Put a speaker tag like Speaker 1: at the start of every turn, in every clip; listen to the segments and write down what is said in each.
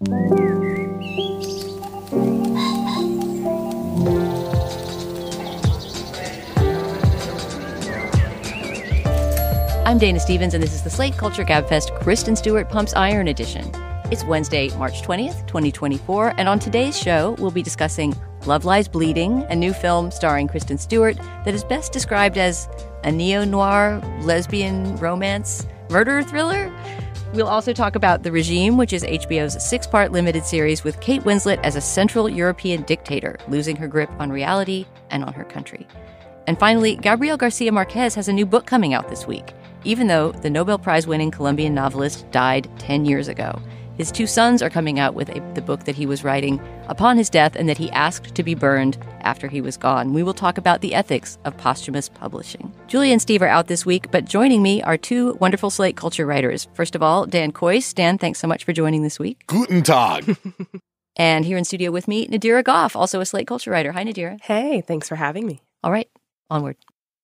Speaker 1: I'm Dana Stevens, and this is the Slate Culture Gabfest Kristen Stewart Pumps Iron edition. It's Wednesday, March 20th, 2024, and on today's show, we'll be discussing Love Lies Bleeding, a new film starring Kristen Stewart that is best described as a neo-noir lesbian romance murder thriller. We'll also talk about The Regime, which is HBO's 6-part limited series with Kate Winslet as a Central European dictator, losing her grip on reality and on her country. And finally, Gabríel Garcia Márquez has a new book coming out this week, even though the Nobel Prize-winning Colombian novelist died 10 years ago. His 2 sons are coming out with the book that he was writing upon his death and that he asked to be burned after he was gone. We will talk about the ethics of posthumous publishing. Julia and Steve are out this week, but joining me are 2 wonderful Slate Culture writers. First of all, Dan Kois. Dan, thanks so much for joining this week.
Speaker 2: Guten Tag.
Speaker 1: And here in studio with me, Nadira Goffe, also a Slate Culture writer. Hi, Nadira.
Speaker 3: Hey, thanks for having me.
Speaker 1: All right, onward.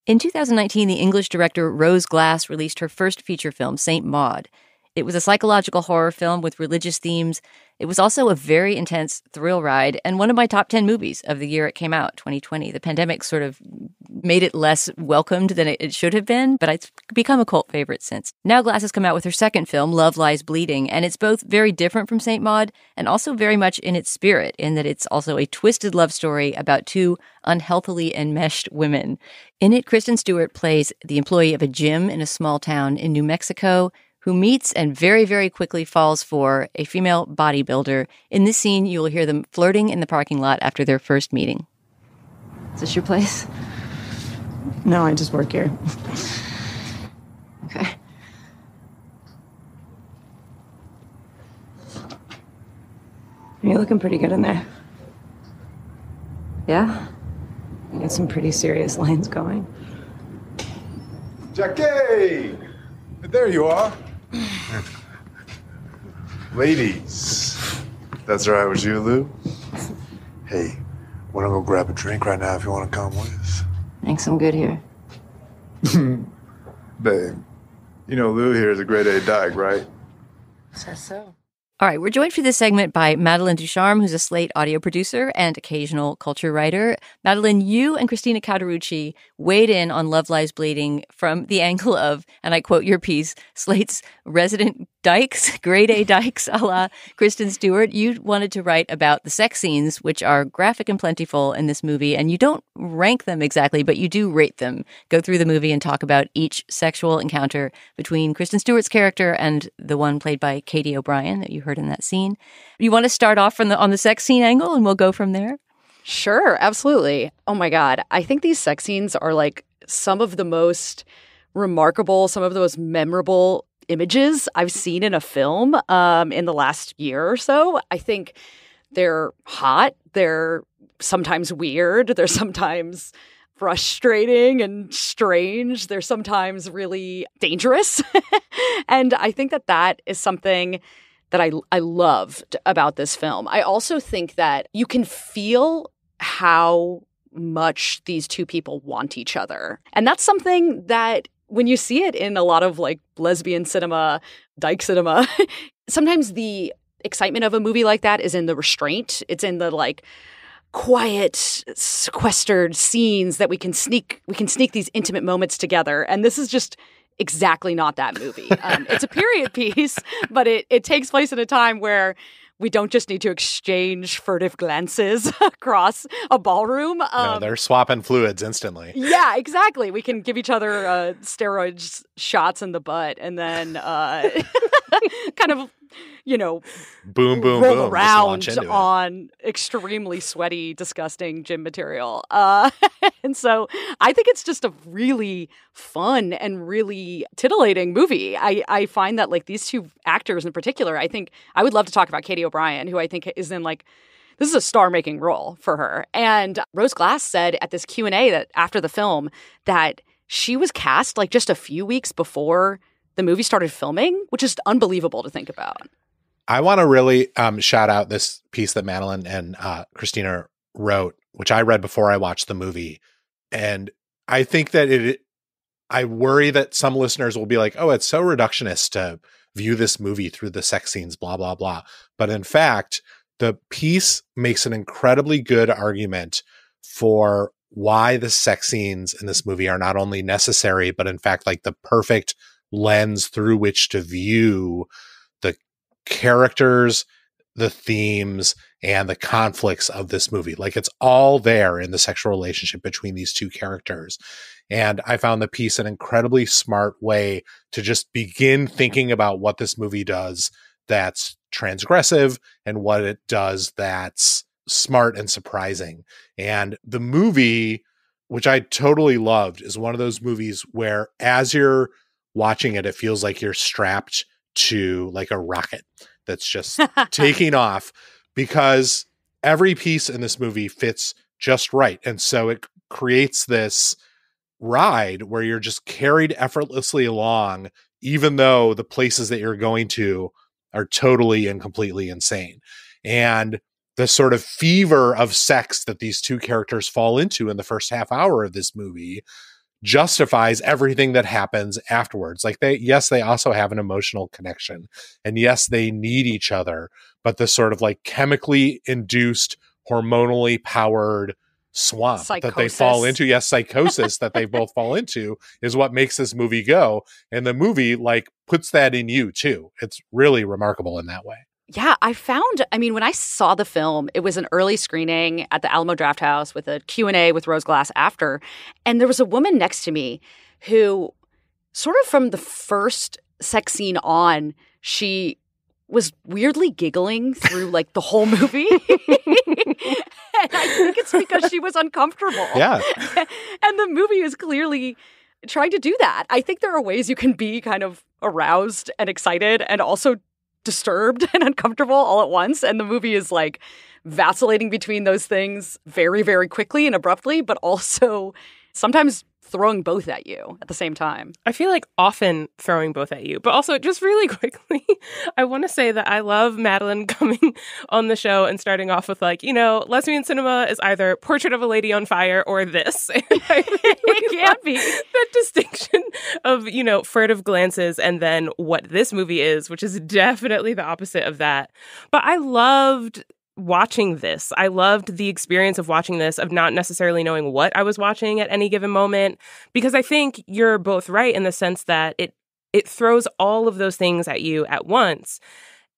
Speaker 1: In 2019, the English director Rose Glass released her first feature film, Saint Maud. It was a psychological horror film with religious themes. It was also a very intense thrill ride and one of my top 10 movies of the year it came out, 2020. The pandemic sort of made it less welcomed than it should have been, but it's become a cult favorite since. Now Glass has come out with her second film, Love Lies Bleeding, and it's both very different from Saint Maud and also very much in its spirit, in that it's also a twisted love story about 2 unhealthily enmeshed women. In it, Kristen Stewart plays the employee of a gym in a small town in New Mexico who meets and very, very quickly falls for a female bodybuilder. In this scene, you will hear them flirting in the parking lot after their first meeting. Is this your place?
Speaker 3: No, I just work here.
Speaker 1: Okay.
Speaker 3: You're looking pretty good in there.
Speaker 1: Yeah?
Speaker 3: You got some pretty serious lines going.
Speaker 2: Jackie! There you are. Ladies. That's right, was you, Lou? Hey, wanna go grab a drink right now if you wanna come with us?
Speaker 1: Thanks, I'm good here.
Speaker 2: Babe, you know Lou here is a grade A dyke, right?
Speaker 3: Says so.
Speaker 1: All right, we're joined for this segment by Madeline Ducharme, who's a Slate audio producer and occasional culture writer. Madeline, you and Christina Cauterucci weighed in on Love Lies Bleeding from the angle of, and I quote your piece, Slate's resident dykes, grade A dykes, a la Kristen Stewart. You wanted to write about the sex scenes, which are graphic and plentiful in this movie, and you don't rank them exactly, but you do rate them. Go through the movie and talk about each sexual encounter between Kristen Stewart's character and the one played by Katy O'Brien that you heard in that scene. You want to start off on the sex scene angle, and we'll go from there?
Speaker 4: Sure, absolutely. Oh my God. I think these sex scenes are like some of the most remarkable, some of the most memorable images I've seen in a film in the last year or so. I think they're hot. They're sometimes weird. They're sometimes frustrating and strange. They're sometimes really dangerous. And I think that is something that I loved about this film. I also think that you can feel how much these 2 people want each other. And that's something that when you see it in a lot of like lesbian cinema, dyke cinema, sometimes the excitement of a movie like that is in the restraint. It's in the like quiet, sequestered scenes that we can sneak these intimate moments together. And this is just exactly not that movie. It's a period piece, but it takes place in a time where we don't just need to exchange furtive glances across a ballroom.
Speaker 5: No, they're swapping fluids instantly.
Speaker 4: Yeah, exactly. We can give each other steroid shots in the butt and then kind of,
Speaker 5: boom, boom,
Speaker 4: roll
Speaker 5: boom,
Speaker 4: around on extremely sweaty, disgusting gym material. And so I think it's just a really fun and really titillating movie. I find that like these 2 actors in particular, I think I would love to talk about Katy O'Brien, who I think is in like, this is a star-making role for her. And Rose Glass said at this Q&A that after the film that she was cast like just a few weeks before the movie started filming, which is unbelievable to think about.
Speaker 5: I want to really shout out this piece that Madeline and Christina wrote, which I read before I watched the movie. And I think that I worry that some listeners will be like, oh, it's so reductionist to view this movie through the sex scenes, blah, blah, blah. But in fact, the piece makes an incredibly good argument for why the sex scenes in this movie are not only necessary, but in fact, like the perfect lens through which to view the characters, the themes, and the conflicts of this movie. Like it's all there in the sexual relationship between these two characters. And I found the piece an incredibly smart way to just begin thinking about what this movie does that's transgressive and what it does that's smart and surprising. And the movie, which I totally loved, is one of those movies where as you're watching it, it feels like you're strapped to like a rocket that's just taking off, because every piece in this movie fits just right. And so it creates this ride where you're just carried effortlessly along, even though the places that you're going to are totally and completely insane. And the sort of fever of sex that these two characters fall into in the first half hour of this movie justifies everything that happens afterwards. Like they also have an emotional connection, and yes, they need each other, but the sort of like chemically induced, hormonally powered swamp that they fall into, psychosis that they both fall into, is what makes this movie go. And the movie like puts that in you too. It's really remarkable in that way.
Speaker 4: Yeah, when I saw the film, it was an early screening at the Alamo Drafthouse with a Q&A with Rose Glass after. And there was a woman next to me who sort of from the first sex scene on, she was weirdly giggling through like the whole movie. And I think it's because she was uncomfortable.
Speaker 5: Yeah.
Speaker 4: And the movie is clearly trying to do that. I think there are ways you can be kind of aroused and excited and also disturbed and uncomfortable all at once. And the movie is like vacillating between those things very, very quickly and abruptly, but also sometimes throwing both at you at the same time.
Speaker 6: I feel like often throwing both at you, but also just really quickly, I want to say that I love Madeline coming on the show and starting off with like, lesbian cinema is either Portrait of a Lady on Fire or this. And I really
Speaker 4: it can't be.
Speaker 6: That distinction of, furtive glances and then what this movie is, which is definitely the opposite of that. But I loved watching this. I loved the experience of watching this, of not necessarily knowing what I was watching at any given moment, because I think you're both right in the sense that it throws all of those things at you at once.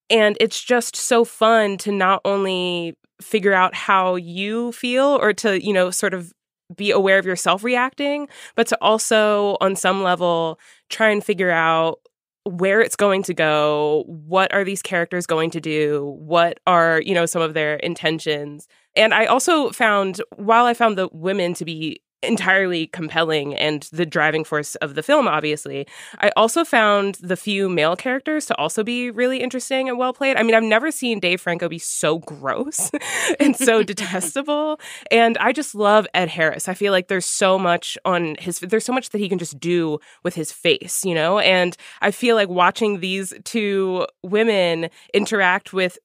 Speaker 6: And it's just so fun to not only figure out how you feel or to, sort of be aware of yourself reacting, but to also, on some level, try and figure out where it's going to go, what are these characters going to do, what are, some of their intentions. And I also found, while I found the women to be entirely compelling and the driving force of the film, obviously, I also found the few male characters to also be really interesting and well played. I mean, I've never seen Dave Franco be so gross and so detestable. And I just love Ed Harris. I feel like there's so much that he can just do with his face, And I feel like watching these two women interact with,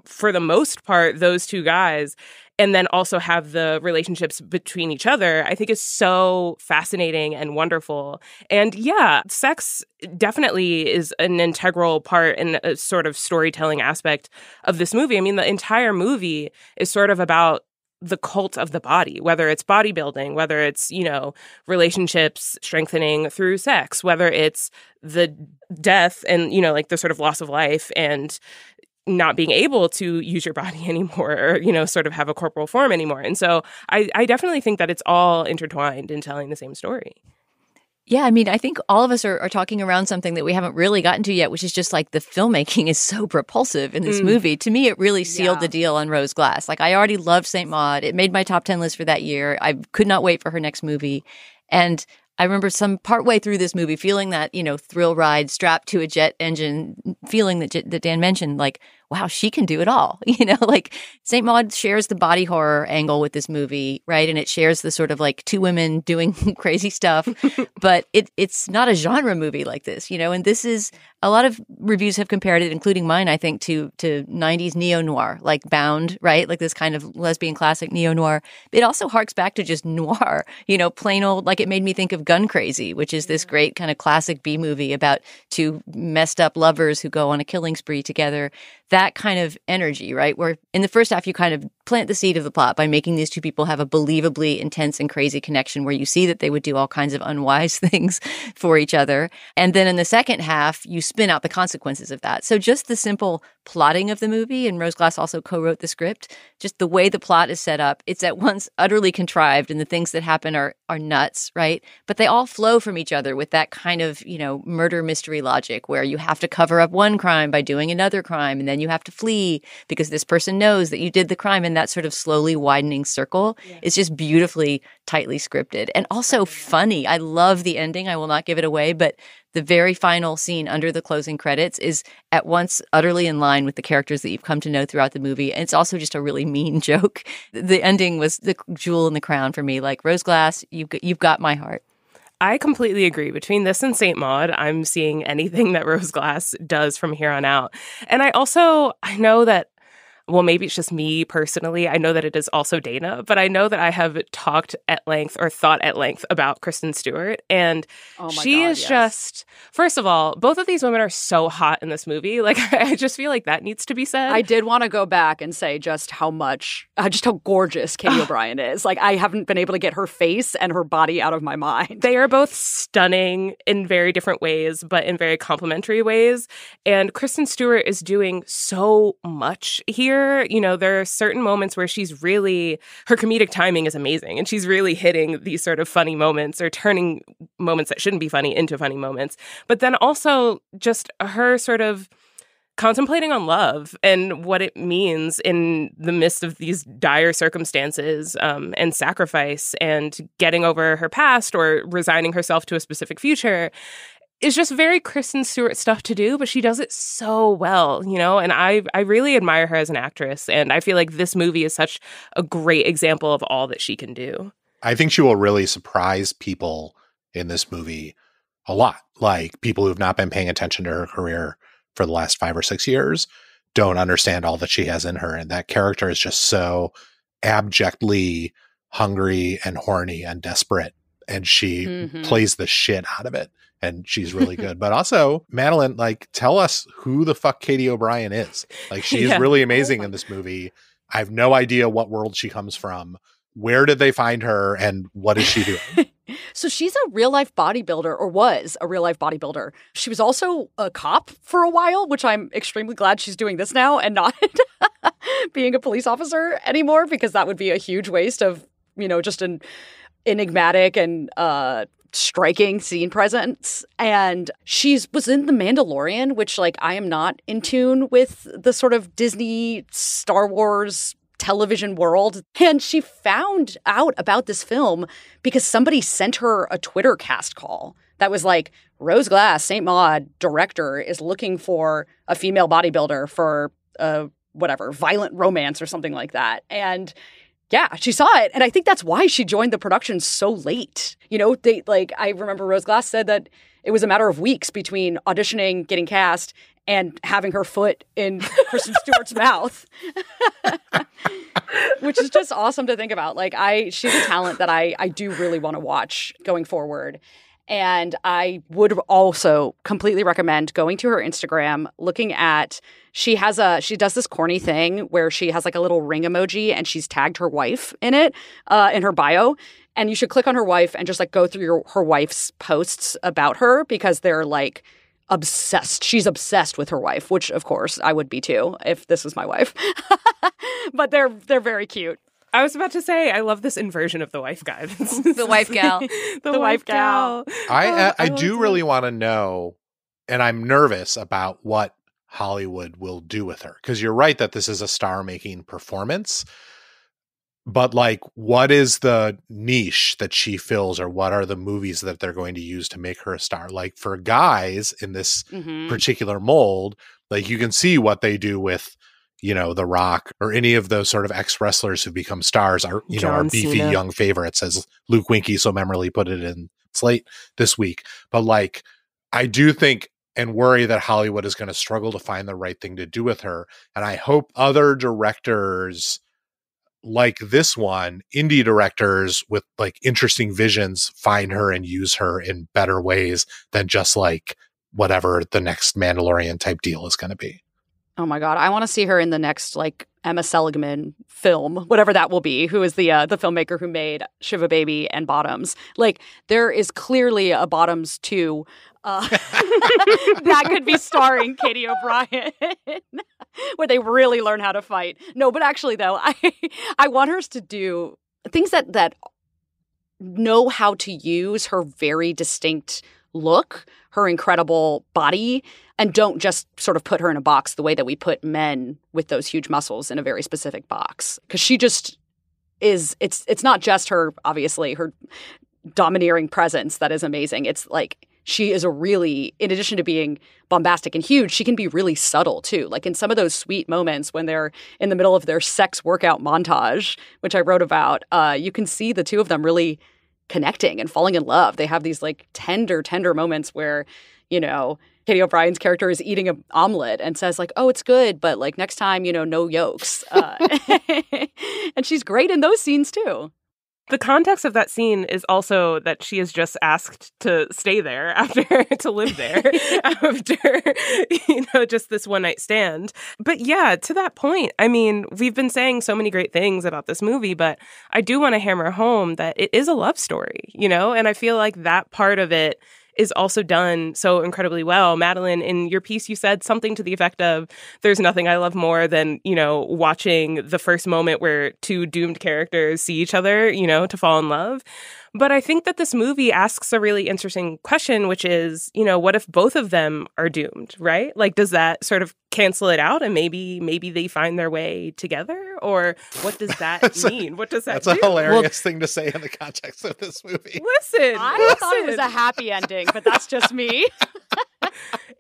Speaker 6: for the most part, those two guys, and then also have the relationships between each other, I think is so fascinating and wonderful. And yeah, sex definitely is an integral part and a sort of storytelling aspect of this movie. I mean, the entire movie is sort of about the cult of the body, whether it's bodybuilding, whether it's, relationships strengthening through sex, whether it's the death and, like the sort of loss of life and not being able to use your body anymore or, sort of have a corporal form anymore. And so I definitely think that it's all intertwined in telling the same story.
Speaker 1: Yeah, I mean, I think all of us are talking around something that we haven't really gotten to yet, which is just like the filmmaking is so propulsive in this movie. To me, it really sealed the deal on Rose Glass. Like, I already loved St. Maud. It made my top 10 list for that year. I could not wait for her next movie. And I remember some partway through this movie feeling that, thrill ride strapped to a jet engine, feeling that Dan mentioned, like, wow, she can do it all. Like St. Maud shares the body horror angle with this movie, right? And it shares the sort of like two women doing crazy stuff, but it's not a genre movie like this, and this is, a lot of reviews have compared it, including mine, I think, to 90s neo-noir, like Bound, right? Like this kind of lesbian classic neo-noir. It also harks back to just noir, plain old, like it made me think of Gun Crazy, which is this great kind of classic B movie about two messed up lovers who go on a killing spree together. That kind of energy, right? Where in the first half, you kind of plant the seed of the plot by making these two people have a believably intense and crazy connection where you see that they would do all kinds of unwise things for each other. And then in the second half, you spin out the consequences of that. So just the simple plotting of the movie, and Rose Glass also co-wrote the script, just the way the plot is set up, it's at once utterly contrived and the things that happen are nuts, right? But they all flow from each other with that kind of, murder mystery logic where you have to cover up one crime by doing another crime, and then you have to flee because this person knows that you did the crime, and that sort of slowly widening circle is just beautifully, tightly scripted and also funny. I love the ending. I will not give it away, but the very final scene under the closing credits is at once utterly in line with the characters that you've come to know throughout the movie. And it's also just a really mean joke. The ending was the jewel in the crown for me. Like, Rose Glass, you've got my heart.
Speaker 6: I completely agree. Between this and St. Maud, I'm seeing anything that Rose Glass does from here on out. And I know that, well, maybe it's just me personally. I know that it is also Dana, but I know that I have talked at length or thought at length about Kristen Stewart. And she is just, first of all, both of these women are so hot in this movie. Like, I just feel like that needs to be said.
Speaker 4: I did want to go back and say just how gorgeous Katy O'Brien is. Like, I haven't been able to get her face and her body out of my mind.
Speaker 6: They are both stunning in very different ways, but in very complementary ways. And Kristen Stewart is doing so much here. There are certain moments where she's really, her comedic timing is amazing, and she's really hitting these sort of funny moments or turning moments that shouldn't be funny into funny moments. But then also just her sort of contemplating on love and what it means in the midst of these dire circumstances and sacrifice and getting over her past or resigning herself to a specific future. Is just very Kristen Stewart stuff to do, but she does it so well, and I really admire her as an actress, and I feel like this movie is such a great example of all that she can do.
Speaker 5: I think she will really surprise people in this movie a lot. Like, people who've not been paying attention to her career for the last 5 or 6 years don't understand all that she has in her, and that character is just so abjectly hungry and horny and desperate, and she plays the shit out of it. And she's really good. But also, Madeline, like, tell us who the fuck Katy O'Brien is. Like, she's really amazing in this movie. I have no idea what world she comes from. Where did they find her, and what is she doing?
Speaker 4: So she's a real-life bodybuilder, or was a real-life bodybuilder. She was also a cop for a while, which I'm extremely glad she's doing this now and not being a police officer anymore, because that would be a huge waste of, just an enigmatic and striking scene presence. And she was in The Mandalorian, which, like, I am not in tune with the sort of Disney Star Wars television world. And she found out about this film because somebody sent her a Twitter cast call that was like, Rose Glass, St. Maud director, is looking for a female bodybuilder for violent romance or something like that. And yeah, she saw it. And I think that's why she joined the production so late. I remember Rose Glass said that it was a matter of weeks between auditioning, getting cast, and having her foot in Kristen Stewart's mouth. Which is just awesome to think about. Like, she's a talent that I do really want to watch going forward. And I would also completely recommend going to her Instagram, looking at, she does this corny thing where she has like a little ring emoji and she's tagged her wife in it, in her bio. And you should click on her wife and just like go through her wife's posts about her, because they're like obsessed. She's obsessed with her wife, which of course I would be too if this was my wife. But they're very cute.
Speaker 6: I was about to say, I love this inversion of the wife guide.
Speaker 1: The wife gal.
Speaker 6: the wife gal.
Speaker 5: I do really want to know, and I'm nervous about what Hollywood will do with her. Because you're right that this is a star-making performance. But, like, what is the niche that she fills, or what are the movies that they're going to use to make her a star? Like, for guys in this particular mold, Like you can see what they do with, The Rock or any of those sort of ex-wrestlers who become stars are, our beefy
Speaker 6: Cena.
Speaker 5: young favorites, as Luke Winkie so memorably put it in Slate this week. But like, I do think and worry that Hollywood is going to struggle to find the right thing to do with her. And I hope other directors like this one, indie directors with like interesting visions, find her and use her in better ways than just like whatever the next Mandalorian type deal is going to be.
Speaker 4: Oh my God. I want to see her in the next like Emma Seligman film, whatever that will be, who is the filmmaker who made Shiva Baby and Bottoms. Like there is clearly a Bottoms 2 that could be starring Katie O'Brien, where they really learn how to fight. No, but actually though, I want her to do things that know how to use her very distinct look, her incredible body, and don't just sort of put her in a box the way that we put men with those huge muscles in a very specific box. Because she just is, it's not just her, obviously, her domineering presence that is amazing. It's like she is a really, in addition to being bombastic and huge, she can be really subtle too. Like in some of those sweet moments when they're in the middle of their sex workout montage, which I wrote about, you can see the two of them really connecting and falling in love. They have these like tender moments where, Katie O'Brien's character is eating an omelet and says like, oh, it's good, but like next time, no yolks. And she's great in those scenes too.
Speaker 6: The context of that scene is also that she is just asked to stay there to live there after, just this one night stand. But yeah, to that point, I mean, we've been saying so many great things about this movie, but I do want to hammer home that it is a love story, and I feel like that part of it is also done so incredibly well. Madeline, in your piece, you said something to the effect of, there's nothing I love more than, watching the first moment where two doomed characters see each other, to fall in love. But I think that this movie asks a really interesting question, which is, what if both of them are doomed, right? Like, does that sort of cancel it out and maybe they find their way together? Or what does that mean? What does that
Speaker 5: do? That's a hilarious thing to say in the context of this movie.
Speaker 4: I thought it was a happy ending, but that's just me.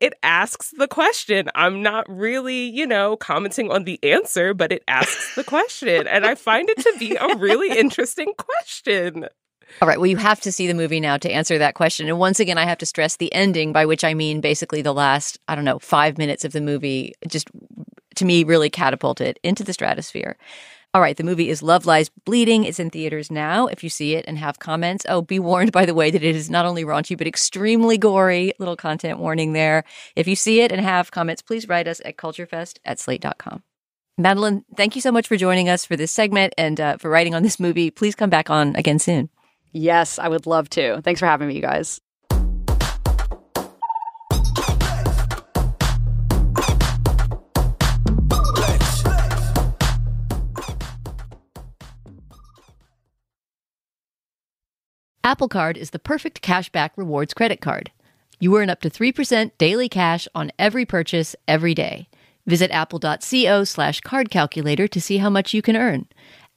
Speaker 6: It asks the question. I'm not really, commenting on the answer, but it asks the question. And I find it to be a really interesting question.
Speaker 1: All right. Well, you have to see the movie now to answer that question. And once again, I have to stress the ending, by which I mean basically the last, 5 minutes of the movie, just to me, really catapulted into the stratosphere. All right. The movie is Love Lies Bleeding. It's in theaters now. If you see it and have comments, be warned, by the way, that it is not only raunchy, but extremely gory. Little content warning there. If you see it and have comments, please write us at culturefest@slate.com. Madeline, thank you so much for joining us for this segment and for writing on this movie. Please come back on again soon.
Speaker 4: Yes, I would love to. Thanks for having me, you guys.
Speaker 1: Apple Card is the perfect cashback rewards credit card. You earn up to 3% daily cash on every purchase every day. Visit apple.co/card calculator to see how much you can earn.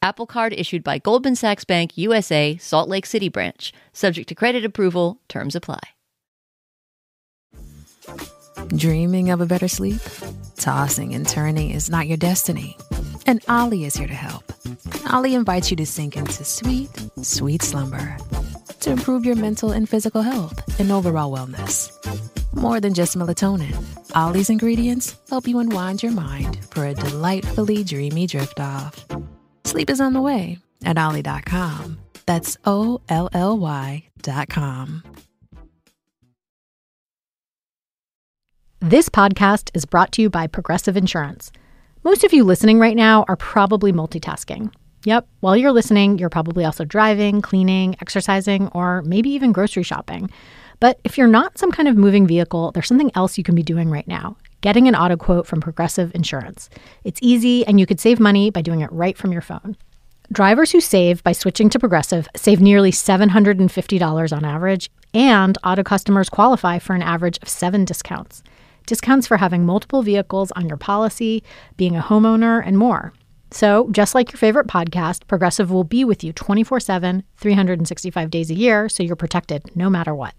Speaker 1: Apple Card issued by Goldman Sachs Bank USA, Salt Lake City branch. Subject to credit approval. Terms apply.
Speaker 7: Dreaming of a better sleep? Tossing and turning is not your destiny. And Ollie is here to help. Ollie invites you to sink into sweet, sweet slumber to improve your mental and physical health and overall wellness. More than just melatonin, Ollie's ingredients help you unwind your mind for a delightfully dreamy drift off. Sleep is on the way at Ollie.com. That's OLLY.com.
Speaker 8: This podcast is brought to you by Progressive Insurance. Most of you listening right now are probably multitasking. Yep, while you're listening, you're probably also driving, cleaning, exercising, or maybe even grocery shopping. But if you're not some kind of moving vehicle, there's something else you can be doing right now. Getting an auto quote from Progressive Insurance. It's easy, and you could save money by doing it right from your phone. Drivers who save by switching to Progressive save nearly $750 on average, and auto customers qualify for an average of 7 discounts. Discounts for having multiple vehicles on your policy, being a homeowner, and more. So, just like your favorite podcast, Progressive will be with you 24/7, 365 days a year, so you're protected no matter what.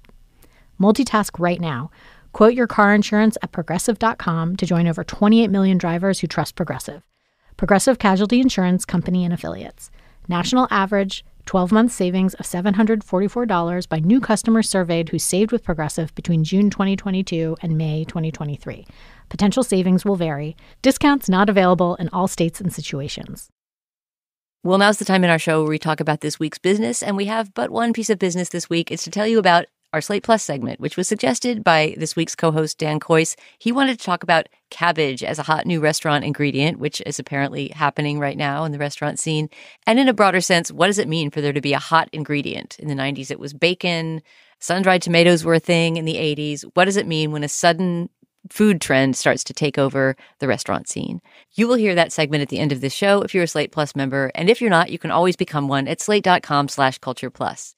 Speaker 8: Multitask right now. Quote your car insurance at Progressive.com to join over 28 million drivers who trust Progressive. Progressive Casualty Insurance Company and Affiliates. National average 12-month savings of $744 by new customers surveyed who saved with Progressive between June 2022 and May 2023. Potential savings will vary. Discounts not available in all states and situations.
Speaker 1: Well, now's the time in our show where we talk about this week's business, and we have but one piece of business this week. It's to tell you about our Slate Plus segment, which was suggested by this week's co-host, Dan Kois. He wanted to talk about cabbage as a hot new restaurant ingredient, which is apparently happening right now in the restaurant scene. And in a broader sense, what does it mean for there to be a hot ingredient? In the 90s, it was bacon. Sun-dried tomatoes were a thing in the 80s. What does it mean when a sudden food trend starts to take over the restaurant scene? You will hear that segment at the end of the show if you're a Slate Plus member. And if you're not, you can always become one at slate.com/cultureplus.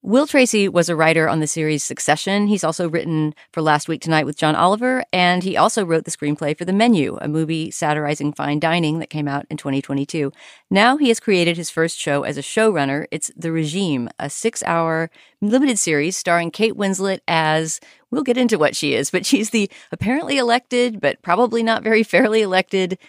Speaker 1: Will Tracy was a writer on the series Succession. He's also written for Last Week Tonight with John Oliver, and he also wrote the screenplay for The Menu, a movie satirizing fine dining that came out in 2022. Now he has created his first show as a showrunner. It's The Regime, a 6-hour limited series starring Kate Winslet as, we'll get into what she is, but she's the apparently elected, but probably not very fairly elected,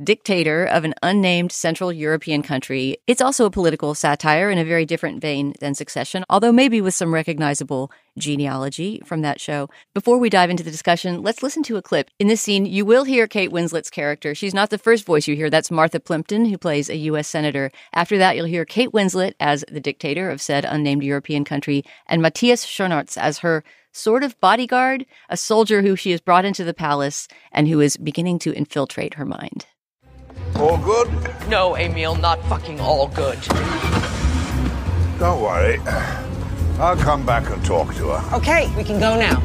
Speaker 1: dictator of an unnamed Central European country. It's also a political satire in a very different vein than Succession, although maybe with some recognizable genealogy from that show. Before we dive into the discussion, let's listen to a clip. In this scene, you will hear Kate Winslet's character. She's not the first voice you hear. That's Martha Plimpton, who plays a U.S. senator. After that, you'll hear Kate Winslet as the dictator of said unnamed European country, and Matthias Schoenaerts as her sort of bodyguard, a soldier who she has brought into the palace and who is beginning to infiltrate her mind.
Speaker 9: All good?
Speaker 10: No, Emil, not fucking all good.
Speaker 9: Don't worry. I'll come back and talk to her.
Speaker 10: Okay, we can go now.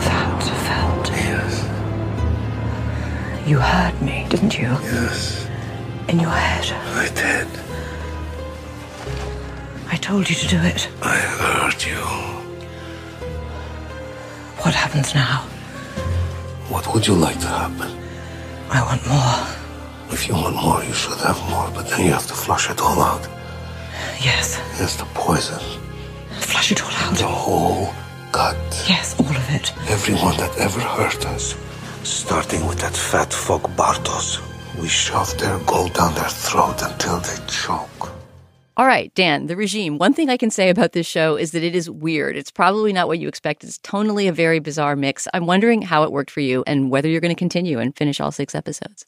Speaker 3: That felt.
Speaker 9: Yes.
Speaker 3: You heard me, didn't you?
Speaker 9: Yes.
Speaker 3: In your head.
Speaker 9: I did.
Speaker 3: I told you to do it.
Speaker 9: I heard you.
Speaker 3: What happens now?
Speaker 9: What would you like to happen?
Speaker 3: I want more.
Speaker 9: If you want more, you should have more, but then you have to flush it all out.
Speaker 3: Yes.
Speaker 9: Yes, the poison.
Speaker 3: Flush it all out.
Speaker 9: The whole gut.
Speaker 3: Yes, all of it.
Speaker 9: Everyone that ever hurt us. Starting with that fat fuck Bartos. We shove their gold down their throat until they choke.
Speaker 1: All right, Dan, The Regime. One thing I can say about this show is that it is weird. It's probably not what you expect. It's tonally a very bizarre mix. I'm wondering how it worked for you and whether you're going to continue and finish all 6 episodes.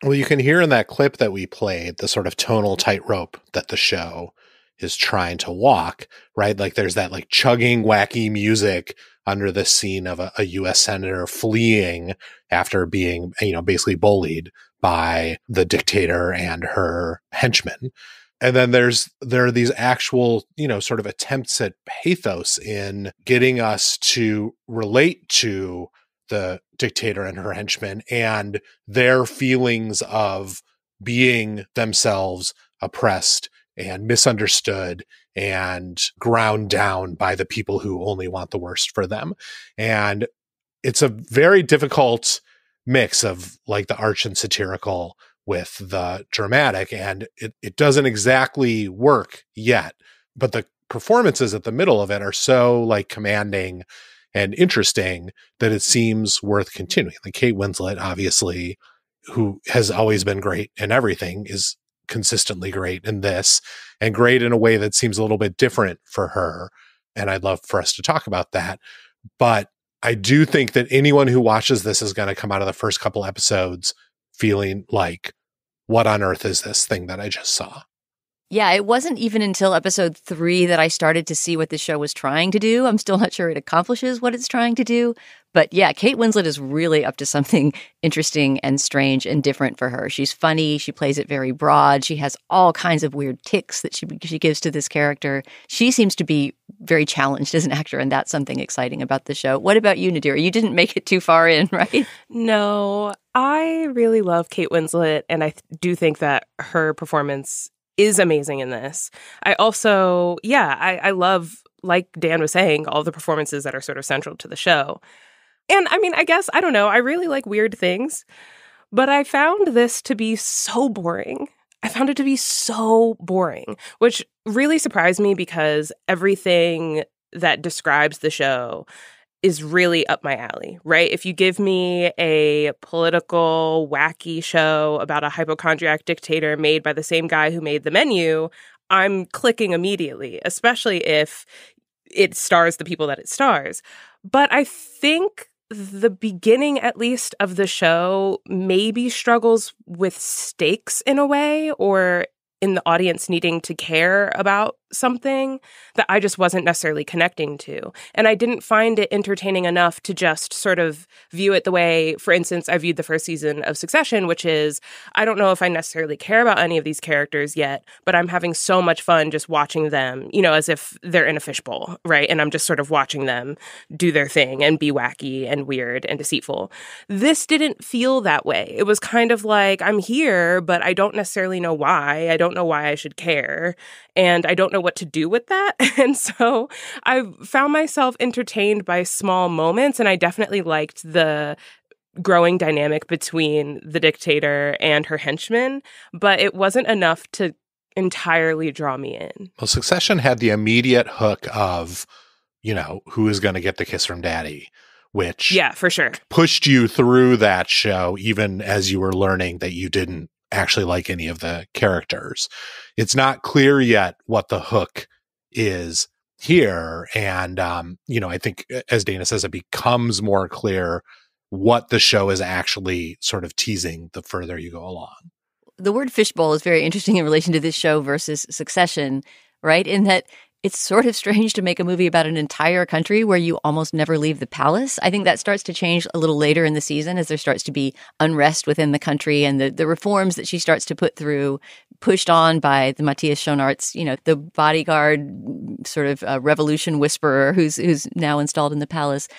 Speaker 5: Well, you can hear in that clip that we played the sort of tonal tightrope that the show is trying to walk, right? Like there's that like chugging, wacky music under the scene of a U.S. senator fleeing after being, basically bullied by the dictator and her henchmen. And then there are these actual, sort of attempts at pathos in getting us to relate to the dictator and her henchmen and their feelings of being themselves oppressed and misunderstood and ground down by the people who only want the worst for them. And it's a very difficult mix of like the arch and satirical with the dramatic, and it doesn't exactly work yet, but the performances at the middle of it are so like commanding and interesting that it seems worth continuing. Like Kate Winslet, obviously, who has always been great in everything, is consistently great in this, and great in a way that seems a little bit different for her. And I'd love for us to talk about that. But I do think that anyone who watches this is going to come out of the first couple episodes feeling like, what on earth is this thing that I just saw?
Speaker 1: Yeah, it wasn't even until episode 3 that I started to see what the show was trying to do. I'm still not sure it accomplishes what it's trying to do. But yeah, Kate Winslet is really up to something interesting and strange and different for her. She's funny. She plays it very broad. She has all kinds of weird tics that she gives to this character. She seems to be very challenged as an actor, and that's something exciting about the show. What about you, Nadira? You didn't make it too far in, right?
Speaker 6: No, I really love Kate Winslet, and I do think that her performance is amazing in this. I also, I love, like Dan was saying, all the performances that are sort of central to the show. And I mean, I guess, I don't know, I really like weird things, but I found this to be so boring. I found it to be so boring, which really surprised me because everything that describes the show is really up my alley, right? If you give me a political, wacky show about a hypochondriac dictator made by the same guy who made The Menu, I'm clicking immediately, especially if it stars the people that it stars. But I think the beginning, at least, of the show maybe struggles with stakes in a way, or in the audience needing to care about something that I just wasn't necessarily connecting to. And I didn't find it entertaining enough to just sort of view it the way, for instance, I viewed the first season of Succession, which is, I don't know if I necessarily care about any of these characters yet, but I'm having so much fun just watching them, you know, as if they're in a fishbowl, right? And I'm just sort of watching them do their thing and be wacky and weird and deceitful. This didn't feel that way. It was kind of like, I'm here, but I don't necessarily know why. I don't know why I should care. And I don't know what to do with that. And so I found myself entertained by small moments, and I definitely liked the growing dynamic between the dictator and her henchmen, but it wasn't enough to entirely draw me in.
Speaker 5: Well, Succession had the immediate hook of, you know, who is going to get the kiss from daddy, which
Speaker 6: yeah, for sure,
Speaker 5: pushed you through that show, even as you were learning that you didn't actually like any of the characters. It's not clear yet what the hook is here. And, you know, I think, as Dana says, it becomes more clear what the show is actually sort of teasing the further you go along.
Speaker 1: The word fishbowl is very interesting in relation to this show versus Succession, right? In that it's sort of strange to make a movie about an entire country where you almost never leave the palace. I think that starts to change a little later in the season as there starts to be unrest within the country, and the reforms that she starts to put through, pushed on by the Matthias Schoenaerts, you know, the bodyguard sort of revolution whisperer who's now installed in the palace.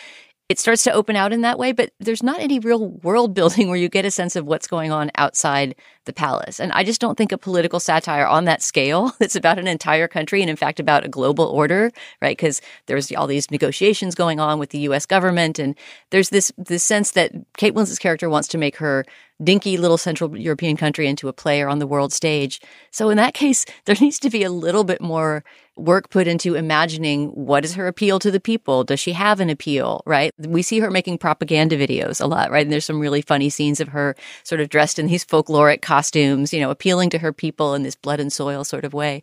Speaker 1: It starts to open out in that way, but there's not any real world building where you get a sense of what's going on outside the palace. And I just don't think a political satire on that scale that's about an entire country and, in fact, about a global order, right? Because there's all these negotiations going on with the U.S. government. And there's this sense that Kate Winslet's character wants to make her dinky little Central European country into a player on the world stage. So in that case, there needs to be a little bit more work put into imagining what is her appeal to the people. Does she have an appeal, right? We see her making propaganda videos a lot, right? And there's some really funny scenes of her sort of dressed in these folkloric costumes, you know, appealing to her people in this blood and soil sort of way.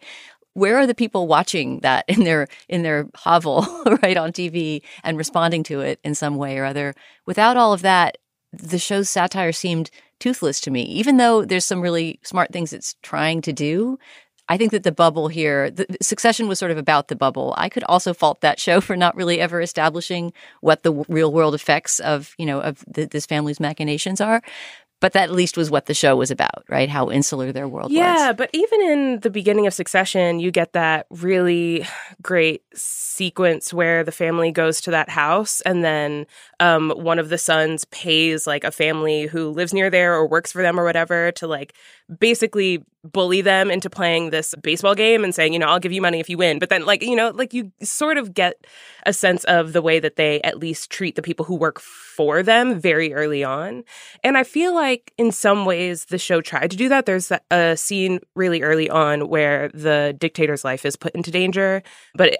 Speaker 1: Where are the people watching that in their hovel, right, on TV and responding to it in some way or other? Without all of that, the show's satire seemed toothless to me, even though there's some really smart things it's trying to do. I think that the bubble here, the Succession was sort of about the bubble. I could also fault that show for not really ever establishing what the real world effects of, you know, of this family's machinations are. But that at least was what the show was about, right? How insular their world was.
Speaker 6: Yeah, but even in the beginning of Succession, you get that really great sequence where the family goes to that house, and then one of the sons pays like a family who lives near there or works for them or whatever to like basically bully them into playing this baseball game and saying, you know, I'll give you money if you win. But then, like, you know, like you sort of get a sense of the way that they at least treat the people who work for them very early on. And I feel like in some ways the show tried to do that. There's a scene really early on where the dictator's life is put into danger. But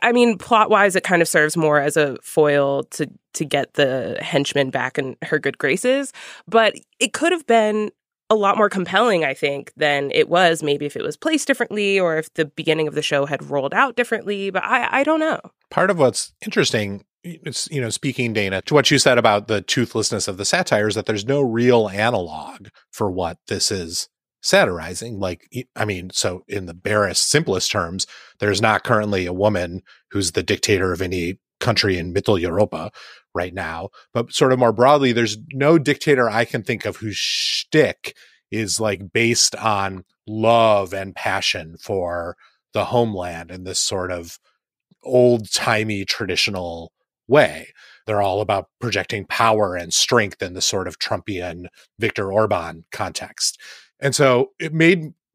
Speaker 6: I mean, plot-wise, it kind of serves more as a foil to get the henchman back in her good graces. But it could have been a lot more compelling, I think, than it was maybe if it was placed differently or if the beginning of the show had rolled out differently. But I don't know.
Speaker 5: Part of what's interesting, it's, you know, speaking, Dana, to what you said about the toothlessness of the satire is that there's no real analog for what this is satirizing. Like, I mean, so in the barest, simplest terms, there's not currently a woman who's the dictator of any country in Mittel Europa right now. But sort of more broadly, there's no dictator I can think of whose shtick is like based on love and passion for the homeland in this sort of old-timey traditional way. They're all about projecting power and strength in the sort of Trumpian Viktor Orban context. And so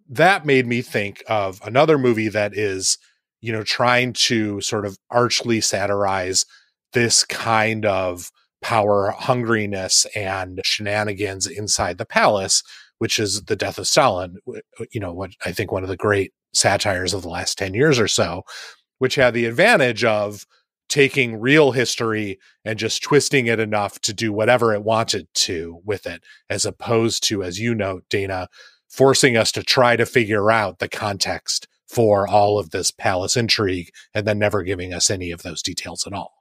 Speaker 5: that made me think of another movie that is, you know, trying to sort of archly satirize this kind of power hungriness and shenanigans inside the palace, which is The Death of Stalin, you know, what I think one of the great satires of the last 10 years or so, which had the advantage of taking real history and just twisting it enough to do whatever it wanted to with it, as opposed to, as you note, Dana, forcing us to try to figure out the context for all of this palace intrigue and then never giving us any of those details at all.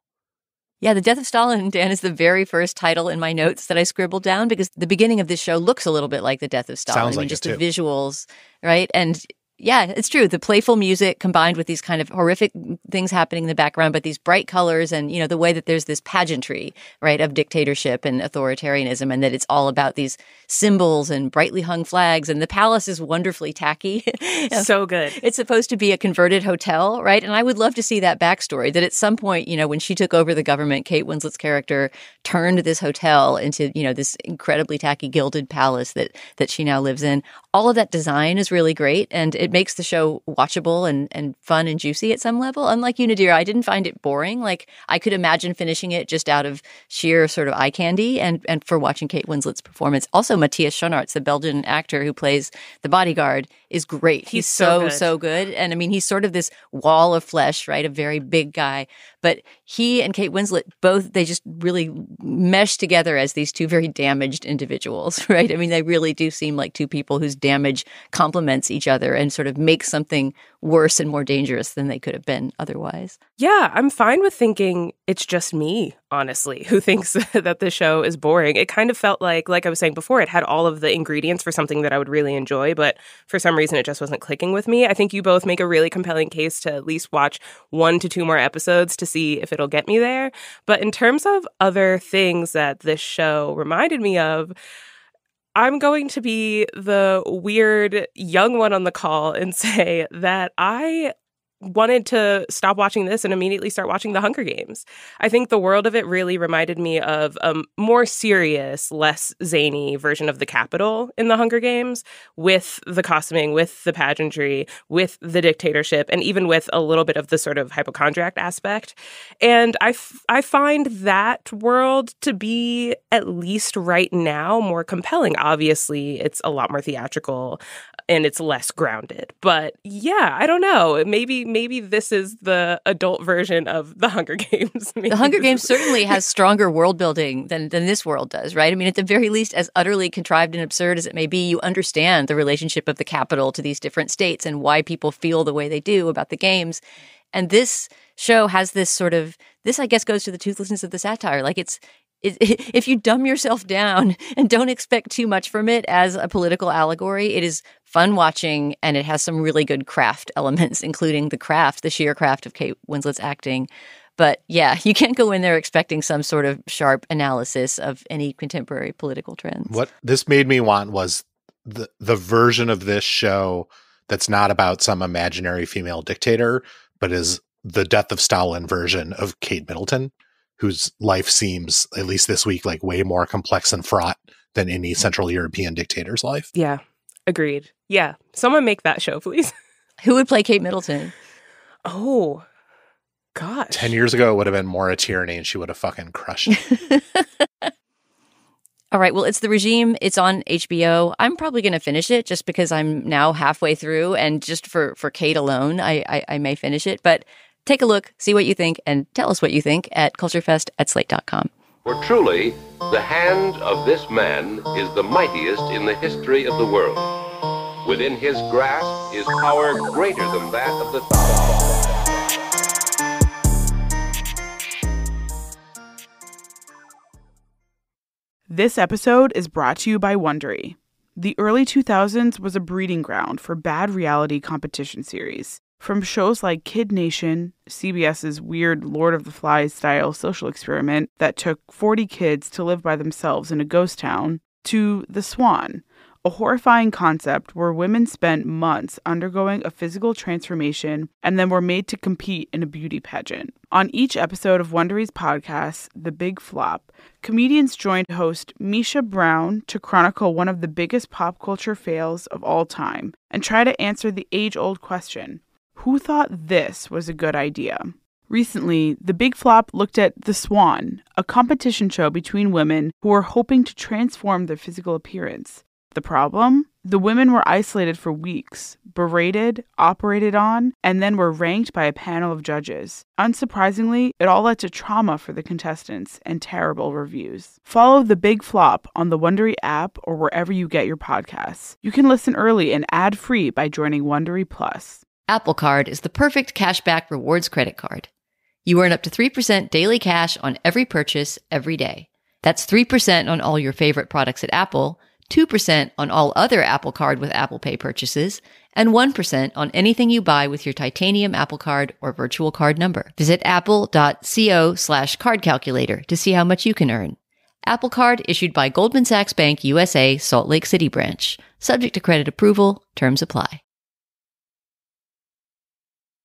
Speaker 1: Yeah, The Death of Stalin, Dan, is the very first title in my notes that I scribbled down because the beginning of this show looks a little bit like The Death of Stalin.
Speaker 5: Sounds like
Speaker 1: just
Speaker 5: it
Speaker 1: the
Speaker 5: too.
Speaker 1: Visuals, right? And yeah, it's true. The playful music combined with these kind of horrific things happening in the background, but these bright colors and, the way that there's this pageantry, right, of dictatorship and authoritarianism, and that it's all about these symbols and brightly hung flags. And the palace is wonderfully tacky.
Speaker 6: So good.
Speaker 1: It's supposed to be a converted hotel, right? And I would love to see that backstory, that at some point, when she took over the government, Kate Winslet's character turned this hotel into, this incredibly tacky gilded palace that she now lives in. All of that design is really great, and it makes the show watchable and fun and juicy at some level. Unlike you, Nadira, I didn't find it boring. Like, I could imagine finishing it just out of sheer sort of eye candy and for watching Kate Winslet's performance. Also, Matthias Schoenaerts, the Belgian actor who plays the bodyguard, is great. He's so good. And I mean, he's sort of this wall of flesh, right? A very big guy. But he and Kate Winslet both, they just really mesh together as these two very damaged individuals, right? I mean, they really do seem like two people whose damage complements each other and sort of makes something worse and more dangerous than they could have been otherwise.
Speaker 6: Yeah, I'm fine with thinking it's just me, honestly, who thinks that the show is boring. It kind of felt like I was saying before, it had all of the ingredients for something that I would really enjoy, but for some reason it just wasn't clicking with me. I think you both make a really compelling case to at least watch 1 to 2 more episodes to see if it'll get me there. But in terms of other things that this show reminded me of, I'm going to be the weird young one on the call and say that I wanted to stop watching this and immediately start watching The Hunger Games. I think the world of it really reminded me of a more serious, less zany version of the Capitol in The Hunger Games, with the costuming, with the pageantry, with the dictatorship, and even with a little bit of the sort of hypochondriac aspect. And I find that world to be, at least right now, more compelling. Obviously, it's a lot more theatrical and it's less grounded. But yeah, I don't know. Maybe this is the adult version of The Hunger Games.
Speaker 1: The Hunger Games certainly has stronger world building than this world does, right? I mean, at the very least, as utterly contrived and absurd as it may be, you understand the relationship of the Capitol to these different states and why people feel the way they do about the games. And this show has this sort of, this I guess goes to the toothlessness of the satire. Like if you dumb yourself down and don't expect too much from it as a political allegory, it is fun watching, and it has some really good craft elements, including the sheer craft of Kate Winslet's acting. But yeah, you can't go in there expecting some sort of sharp analysis of any contemporary political trends.
Speaker 5: What this made me want was the version of this show that's not about some imaginary female dictator, but is the Death of Stalin version of Kate Middleton, whose life seems, at least this week, like way more complex and fraught than any Central European dictator's life.
Speaker 6: Yeah, agreed. Yeah, someone make that show, please.
Speaker 1: Who would play Kate Middleton?
Speaker 6: Oh, gosh.
Speaker 5: 10 years ago, it would have been Maura Tierney, and she would have fucking crushed it.
Speaker 1: All right, well, it's The Regime. It's on HBO. I'm probably going to finish it just because I'm now halfway through, and just for Kate alone, I may finish it. But take a look, see what you think, and tell us what you think at culturefest@slate.com.
Speaker 11: For truly, the hand of this man is the mightiest in the history of the world. Within his grasp is power greater than that of the thought.
Speaker 12: This episode is brought to you by Wondery. The early 2000s was a breeding ground for bad reality competition series. From shows like Kid Nation, CBS's weird Lord of the Flies-style social experiment that took 40 kids to live by themselves in a ghost town, to The Swan, a horrifying concept where women spent months undergoing a physical transformation and then were made to compete in a beauty pageant. On each episode of Wondery's podcast, The Big Flop, comedians joined host Misha Brown to chronicle one of the biggest pop culture fails of all time and try to answer the age-old question, who thought this was a good idea? Recently, The Big Flop looked at The Swan, a competition show between women who are hoping to transform their physical appearance. The problem? The women were isolated for weeks, berated, operated on, and then were ranked by a panel of judges. Unsurprisingly, it all led to trauma for the contestants and terrible reviews. Follow The Big Flop on the Wondery app or wherever you get your podcasts. You can listen early and ad-free by joining Wondery Plus.
Speaker 1: Apple Card is the perfect cashback rewards credit card. You earn up to 3% daily cash on every purchase every day. That's 3% on all your favorite products at Apple, 2% on all other Apple Card with Apple Pay purchases, and 1% on anything you buy with your titanium Apple Card or virtual card number. Visit apple.co/card calculator to see how much you can earn. Apple Card issued by Goldman Sachs Bank USA, Salt Lake City branch. Subject to credit approval. Terms apply.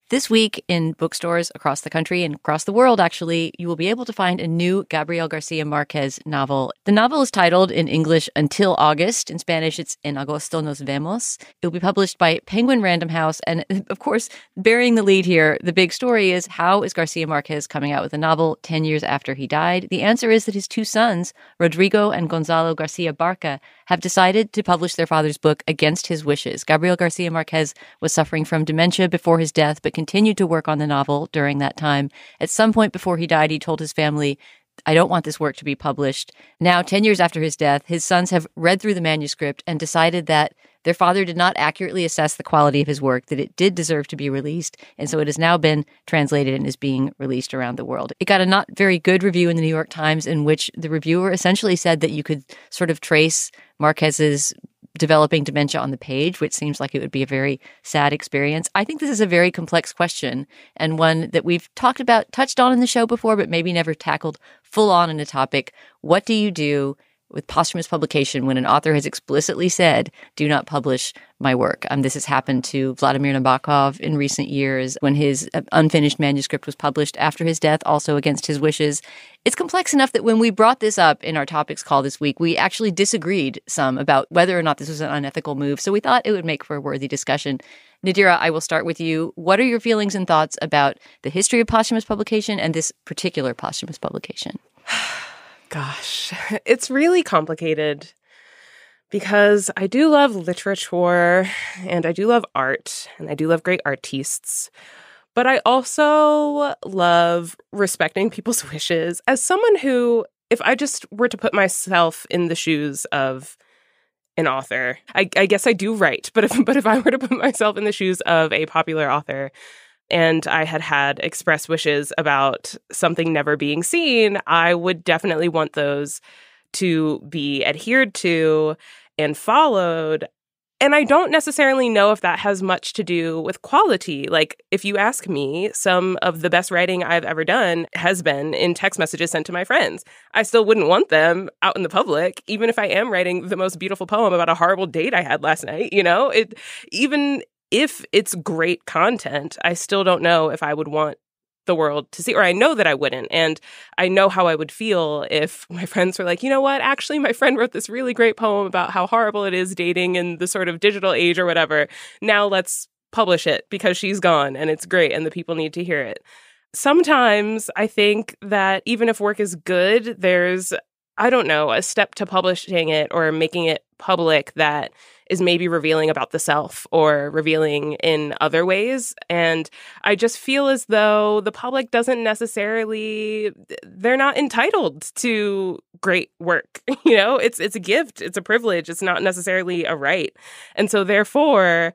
Speaker 1: This week in bookstores across the country and across the world, actually, you will be able to find a new Gabríel Garcia Márquez novel. The novel is titled in English Until August. In Spanish, it's En Agosto Nos Vemos. It will be published by Penguin Random House. And of course, bearing the lead here, the big story is, how is Garcia Márquez coming out with a novel 10 years after he died? The answer is that his two sons, Rodrigo and Gonzalo Garcia Barca, have decided to publish their father's book against his wishes. Gabríel Garcia Márquez was suffering from dementia before his death, but continued to work on the novel during that time. At some point before he died, he told his family, I don't want this work to be published. Now, 10 years after his death, his sons have read through the manuscript and decided that their father did not accurately assess the quality of his work, that it did deserve to be released, and so it has now been translated and is being released around the world. It got a not very good review in the New York Times, in which the reviewer essentially said that you could sort of trace Márquez's developing dementia on the page, which seems like it would be a very sad experience. I think this is a very complex question, and one that we've touched on in the show before, but maybe never tackled full on in a topic. What do you do with posthumous publication when an author has explicitly said, do not publish my work? This has happened to Vladimir Nabokov in recent years when his unfinished manuscript was published after his death, also against his wishes. It's complex enough that when we brought this up in our topics call this week, we actually disagreed some about whether or not this was an unethical move. So we thought it would make for a worthy discussion. Nadira, I will start with you. What are your feelings and thoughts about the history of posthumous publication and this particular posthumous publication?
Speaker 6: Gosh, it's really complicated because I do love literature and I do love art and I do love great artistes, but I also love respecting people's wishes. As someone who, if I just were to put myself in the shoes of an author, I guess I do write, but if I were to put myself in the shoes of a popular author, and I had expressed wishes about something never being seen, I would definitely want those to be adhered to and followed. And I don't necessarily know if that has much to do with quality. Like, if you ask me, some of the best writing I've ever done has been in text messages sent to my friends. I still wouldn't want them out in the public, even if I am writing the most beautiful poem about a horrible date I had last night. Even if it's great content, I still don't know if I would want the world to see, or I know that I wouldn't. And I know how I would feel if my friends were like, you know what, actually, my friend wrote this really great poem about how horrible it is dating in the sort of digital age or whatever. Now let's publish it because she's gone and it's great and the people need to hear it. Sometimes I think that even if work is good, there's, I don't know, a step to publishing it or making it public that is maybe revealing about the self or revealing in other ways. And I just feel as though the public doesn't necessarily, they're not entitled to great work. It's a gift. It's a privilege. It's not necessarily a right. And so therefore,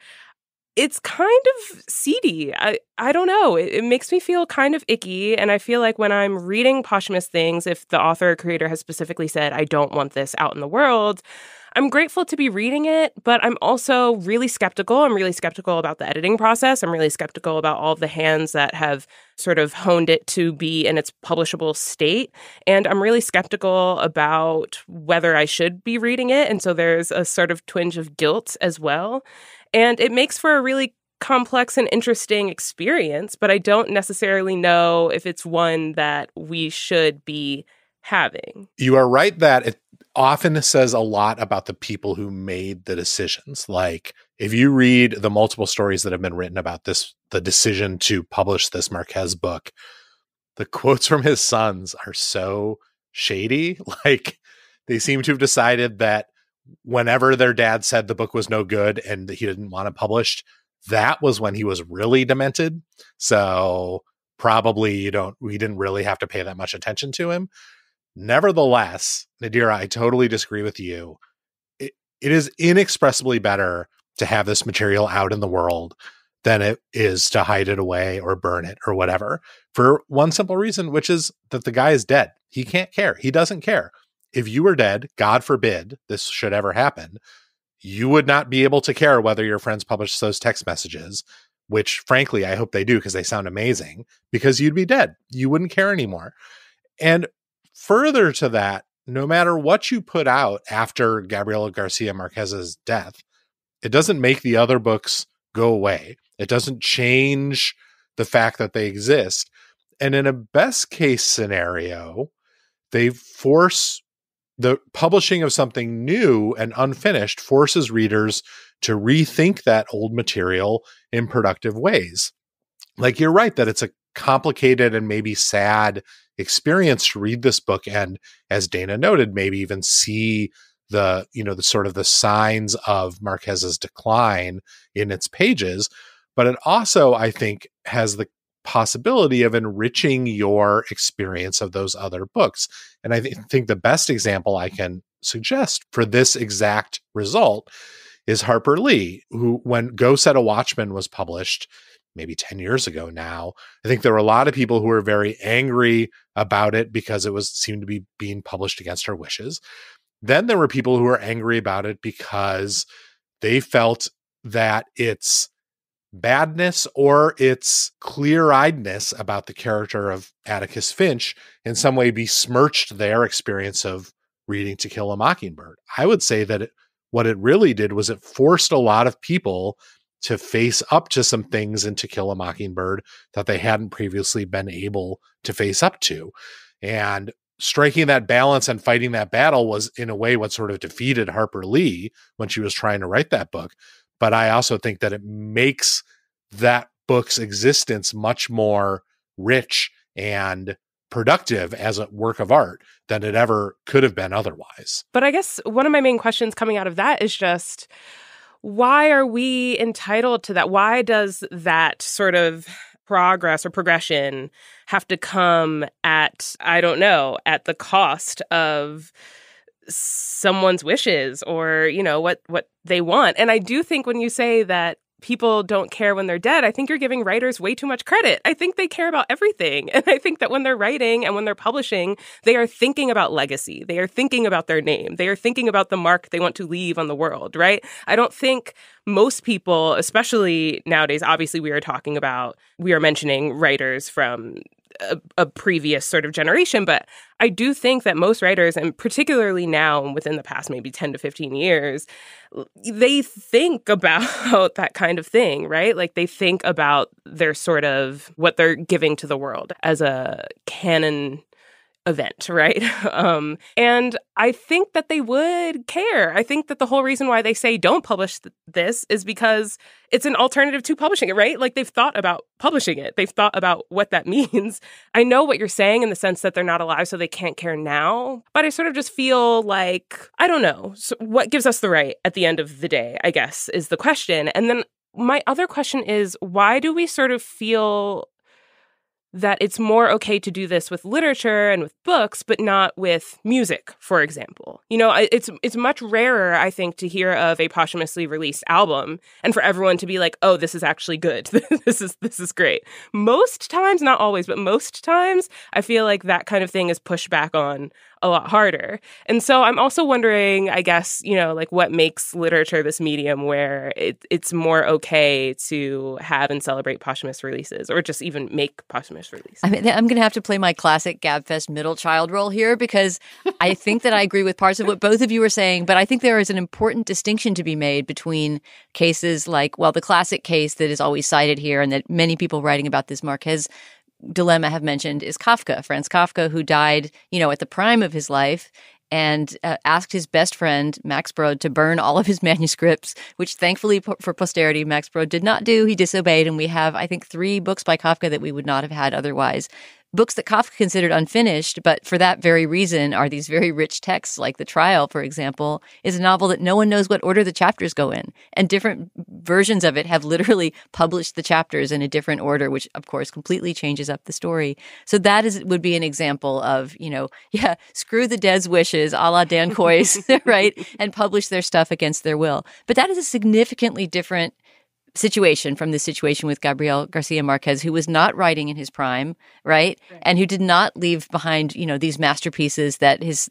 Speaker 6: it's kind of seedy. I don't know. It makes me feel kind of icky. And I feel like when I'm reading posthumous things, if the author or creator has specifically said, I don't want this out in the world, I'm grateful to be reading it, but I'm also really skeptical. I'm really skeptical about the editing process. I'm really skeptical about all of the hands that have sort of honed it to be in its publishable state. And I'm really skeptical about whether I should be reading it. And so there's a sort of twinge of guilt as well. And it makes for a really complex and interesting experience, but I don't necessarily know if it's one that we should be having.
Speaker 5: You are right that it often says a lot about the people who made the decisions. Like, if you read the multiple stories that have been written about this, the decision to publish this Márquez book, the quotes from his sons are so shady. Like, they seem to have decided that whenever their dad said the book was no good and he didn't want it published, that was when he was really demented. So probably we didn't really have to pay that much attention to him. Nevertheless, Nadira, I totally disagree with you. It is inexpressibly better to have this material out in the world than it is to hide it away or burn it or whatever, for one simple reason, which is that the guy is dead. He can't care. He doesn't care. If you were dead, God forbid this should ever happen, you would not be able to care whether your friends publish those text messages, which frankly, I hope they do because they sound amazing, because you'd be dead. You wouldn't care anymore. And further to that, no matter what you put out after Gabríel Garcia Márquez's death, it doesn't make the other books go away. It doesn't change the fact that they exist. And in a best case scenario, they force the publishing of something new and unfinished forces readers to rethink that old material in productive ways. Like, you're right that it's a complicated and maybe sad experience to read this book and, as Dana noted, maybe even see the sort of the signs of Márquez's decline in its pages. But it also, I think, has the possibility of enriching your experience of those other books. And I think the best example I can suggest for this exact result is Harper Lee, who, when Go Set a Watchman was published, maybe 10 years ago now, I think there were a lot of people who were very angry about it because it seemed to be being published against her wishes. Then there were people who were angry about it because they felt that its badness or its clear-eyedness about the character of Atticus Finch in some way besmirched their experience of reading To Kill a Mockingbird. I would say that what it really did was it forced a lot of people to face up to some things in To Kill a Mockingbird that they hadn't previously been able to face up to. And striking that balance and fighting that battle was, in a way, what sort of defeated Harper Lee when she was trying to write that book. But I also think that it makes that book's existence much more rich and productive as a work of art than it ever could have been otherwise.
Speaker 6: But I guess one of my main questions coming out of that is just, why are we entitled to that? Why does that sort of progress or progression have to come at, I don't know, at the cost of someone's wishes or, what they want? And I do think when you say that people don't care when they're dead, I think you're giving writers way too much credit. I think they care about everything. And I think that when they're writing and when they're publishing, they are thinking about legacy. They are thinking about their name. They are thinking about the mark they want to leave on the world, right? I don't think most people, especially nowadays, obviously we are mentioning writers from a previous sort of generation, but I do think that most writers, and particularly now within the past maybe 10 to 15 years, they think about that kind of thing, right? Like, they think about their sort of what they're giving to the world as a canon event, right? And I think that they would care. I think that the whole reason why they say don't publish this is because it's an alternative to publishing it, right? Like, they've thought about publishing it. They've thought about what that means. I know what you're saying in the sense that they're not alive, so they can't care now. But I sort of just feel like, I don't know, so what gives us the right at the end of the day, I guess, is the question. And then my other question is, why do we sort of feel that it's more okay to do this with literature and with books, but not with music, for example? It's much rarer, I think, to hear of a posthumously released album and for everyone to be like, oh, this is actually good. This is great. Most times, not always, but most times, I feel like that kind of thing is pushed back on a lot harder. And so I'm also wondering, I guess, like, what makes literature this medium where it's more okay to have and celebrate posthumous releases, or just even make posthumous releases?
Speaker 1: I mean, I'm going to have to play my classic Gabfest middle child role here, because I think that I agree with parts of what both of you are saying, but I think there is an important distinction to be made between cases like, well, the classic case that is always cited here and that many people writing about this Márquez dilemma have mentioned is Kafka, Franz Kafka, who died, at the prime of his life and asked his best friend, Max Brod, to burn all of his manuscripts, which thankfully for posterity, Max Brod did not do. He disobeyed, and we have, I think, 3 books by Kafka that we would not have had otherwise. books that Kafka considered unfinished, but for that very reason are these very rich texts, like The Trial, for example, is a novel that no one knows what order the chapters go in. And different versions of it have literally published the chapters in a different order, which, of course, completely changes up the story. So that would be an example of, screw the dead's wishes, a la Dan Coyce, right? And publish their stuff against their will. But that is a significantly different situation from the situation with Gabríel Garcia Márquez, who was not writing in his prime, right? And who did not leave behind, these masterpieces that his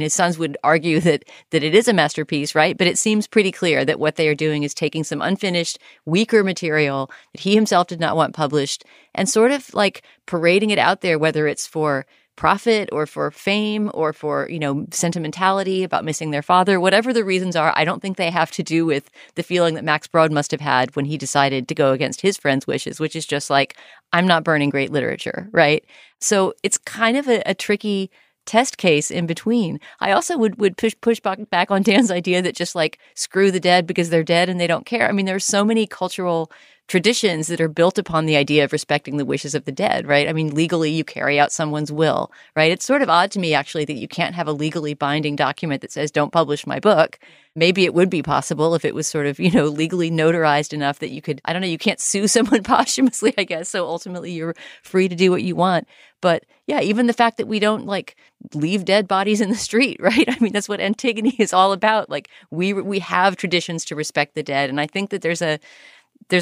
Speaker 1: sons would argue that it is a masterpiece, right? But it seems pretty clear that what they are doing is taking some unfinished, weaker material that he himself did not want published and sort of like parading it out there, whether it's for profit or for fame or for, sentimentality about missing their father, whatever the reasons are. I don't think they have to do with the feeling that Max Brod must have had when he decided to go against his friend's wishes, which is just like, I'm not burning great literature, right? So it's kind of a tricky test case in between. I also would push back on Dan's idea that just like screw the dead because they're dead and they don't care. I mean, there are so many cultural traditions that are built upon the idea of respecting the wishes of the dead, right? I mean, legally, you carry out someone's will, right? It's sort of odd to me, actually, that you can't have a legally binding document that says, don't publish my book. Maybe it would be possible if it was sort of, legally notarized enough that you could, I don't know, you can't sue someone posthumously, I guess. So ultimately, you're free to do what you want. But yeah, even the fact that we don't like leave dead bodies in the street, right? I mean, that's what Antigone is all about. Like we have traditions to respect the dead. And I think that there's a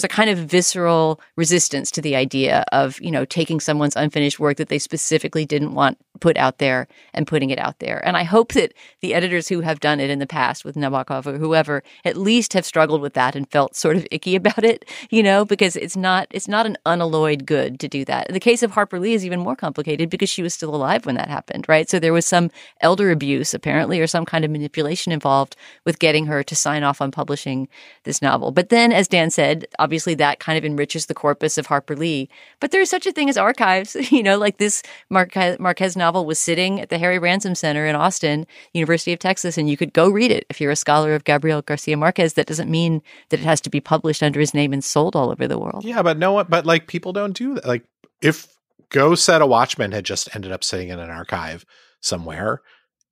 Speaker 1: kind of visceral resistance to the idea of, taking someone's unfinished work that they specifically didn't want put out there and putting it out there. And I hope that the editors who have done it in the past with Nabokov or whoever at least have struggled with that and felt sort of icky about it, because it's not an unalloyed good to do that. The case of Harper Lee is even more complicated because she was still alive when that happened, right? So there was some elder abuse apparently or some kind of manipulation involved with getting her to sign off on publishing this novel. But then, as Dan said, obviously that kind of enriches the corpus of Harper Lee. But there is such a thing as archives, like this Marquez novel was sitting at the Harry Ransom Center in Austin, University of Texas, and you could go read it if you're a scholar of Gabríel Garcia Márquez. That doesn't mean that it has to be published under his name and sold all over the world.
Speaker 5: Yeah, but like people don't do that. Like if Go Set a Watchman had just ended up sitting in an archive somewhere,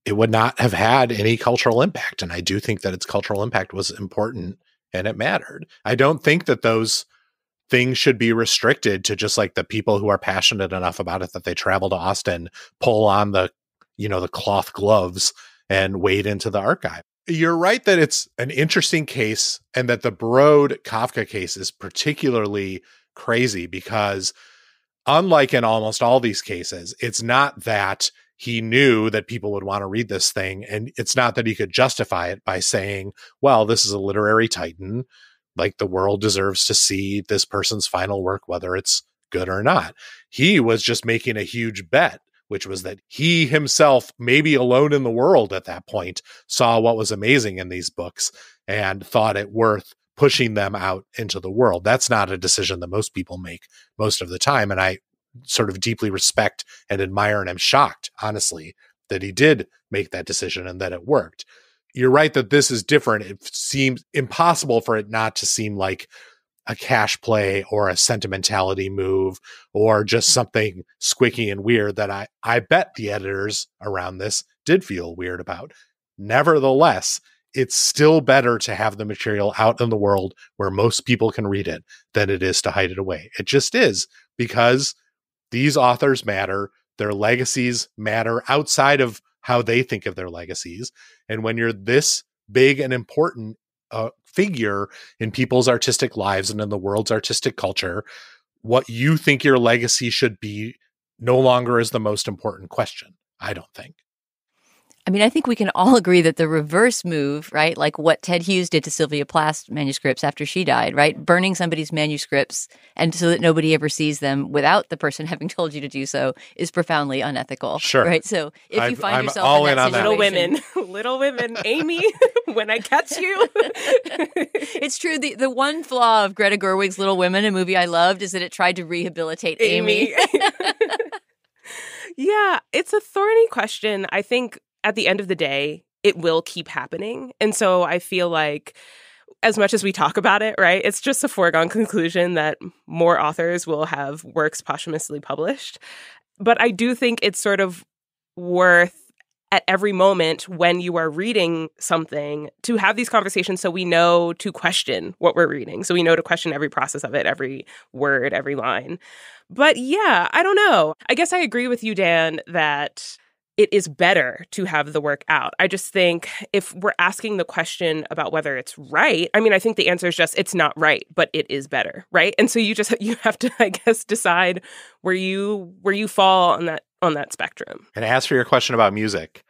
Speaker 5: it would not have had any cultural impact. And I do think that its cultural impact was important and it mattered. I don't think that those things should be restricted to just like the people who are passionate enough about it that they travel to Austin, pull on the cloth gloves and wade into the archive. You're right that it's an interesting case and that the Brod Kafka case is particularly crazy because unlike in almost all these cases, it's not that he knew that people would want to read this thing. And it's not that he could justify it by saying, well, this is a literary titan. Like the world deserves to see this person's final work, whether it's good or not. He was just making a huge bet, which was that he himself, maybe alone in the world at that point, saw what was amazing in these books and thought it worth pushing them out into the world. That's not a decision that most people make most of the time. And I sort of deeply respect and admire and am shocked, honestly, that he did make that decision and that it worked. You're right that this is different. It seems impossible for it not to seem like a cash play or a sentimentality move or just something squicky and weird that I bet the editors around this did feel weird about. Nevertheless, it's still better to have the material out in the world where most people can read it than it is to hide it away. It just is, because these authors matter. Their legacies matter outside of how they think of their legacies. And when you're this big and important figure in people's artistic lives and in the world's artistic culture, what you think your legacy should be no longer is the most important question, I don't think.
Speaker 1: I mean, I think we can all agree that the reverse move, right, like what Ted Hughes did to Sylvia Plath's manuscripts after she died, right, burning somebody's manuscripts and so that nobody ever sees them without the person having told you to do so, is profoundly unethical.
Speaker 5: Sure.
Speaker 1: Right? So if you find yourself in that situation,
Speaker 6: Little Women, Amy, when I catch you.
Speaker 1: It's true. The one flaw of Greta Gerwig's Little Women, a movie I loved, is that it tried to rehabilitate Amy.
Speaker 6: Yeah, it's a thorny question. I think at the end of the day, it will keep happening. And so I feel like as much as we talk about it, right, it's just a foregone conclusion that more authors will have works posthumously published. But I do think it's sort of worth at every moment when you are reading something to have these conversations so we know to question what we're reading. So we know to question every process of it, every word, every line. But yeah, I don't know. I guess I agree with you, Dan, that it is better to have the work out. I just think if we're asking the question about whether it's right, I mean, I think the answer is just it's not right, but it is better, right? And so you have to, I guess, decide where you fall on that spectrum.
Speaker 5: And as for your question about music,